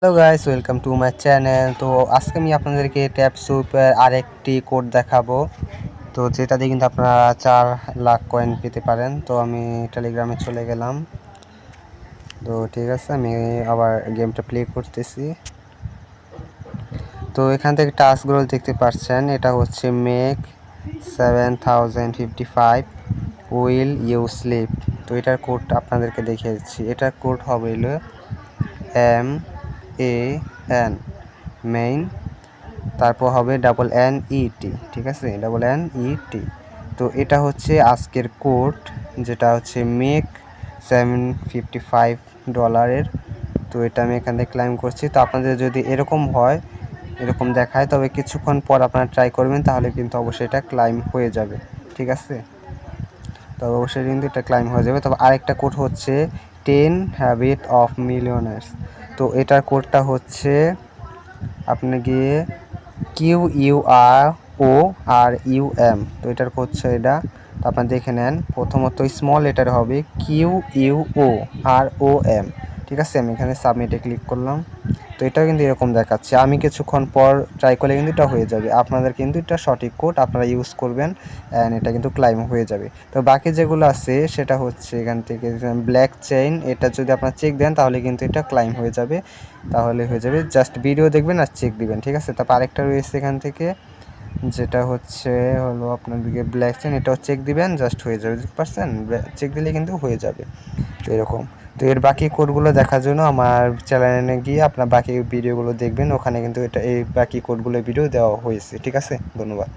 Hello guys, welcome to my channel. তো আজকে আমি আপনাদেরকে ট্যাপ সুপের আরেকটি কোড দেখাবো, তো যেটা দিয়ে কিন্তু আপনারা 4 লাখ কয়েন পেতে পারেন। তো আমি টেলিগ্রামে চলে গেলাম। তো ঠিক আছে, আমি আবার গেমটা প্লে করতেছি। তো এখান থেকে টাস্কগুলো দেখতে পাচ্ছেন, এটা হচ্ছে মেক 7055 উইল ইউ স্লিপ। তো এটার কোড আপনাদেরকে দেখিয়ে দিচ্ছি। এটার কোড হবে হলো MAN মেইন, তারপর হবে NET, ঠিক আছে, NET। তো এটা হচ্ছে আজকের কোড, যেটা হচ্ছে মেক $755। তো এটা আমি এখান থেকে ক্লাইম করছি। তো আপনাদের যদি এরকম হয়, এরকম দেখায়, তবে কিছুক্ষণ পর আপনারা ট্রাই করবেন, তাহলে কিন্তু অবশ্যই এটা ক্লাইম হয়ে যাবে, ঠিক আছে। তবে অবশ্যই কিন্তু এটা ক্লাইম হয়ে যাবে। তবে আরেকটা কোড হচ্ছে 10 হ্যাবিট অফ মিলিয়নার্স। তো এটার কোডটা হচ্ছে আপনি গিয়ে QURORUM। তো এটার হচ্ছে এটা, তো আপনার দেখে নেন। প্রথমত স্মল লেটার হবে QUOROM, ঠিক আছে। আমি এখানে সাবমিটে ক্লিক করলাম। তো এটাও কিন্তু এরকম দেখাচ্ছে। আমি কিছুক্ষণ পর ট্রাই করলে কিন্তু এটা হয়ে যাবে। আপনাদের কিন্তু এটা সঠিক কোড আপনারা ইউজ করবেন, অ্যান্ড এটা কিন্তু ক্লাইম হয়ে যাবে। তো বাকি যেগুলো আছে সেটা হচ্ছে এখান থেকে ব্ল্যাক চেইন, এটা যদি আপনারা চেক দেন তাহলে কিন্তু এটা ক্লাইম হয়ে যাবে, তাহলে হয়ে যাবে। জাস্ট ভিডিও দেখবেন আর চেক দিবেন, ঠিক আছে। তারপর আরেকটা রয়েছে এখান থেকে, যেটা হলো আপনাদেরকে ব্ল্যাক চেন, এটাও চেক দিবেন, জাস্ট হয়ে যাবে। বুঝতে পারছেন, চেক দিলে কিন্তু হয়ে যাবে। তো এরকম। তো এর বাকি কোডগুলো দেখার জন্য আমার চ্যানেলে গিয়ে আপনার বাকি ভিডিওগুলো দেখবেন, ওখানে কিন্তু এটা এই বাকি কোডগুলো ভিডিও দেওয়া হয়েছে, ঠিক আছে। ধন্যবাদ।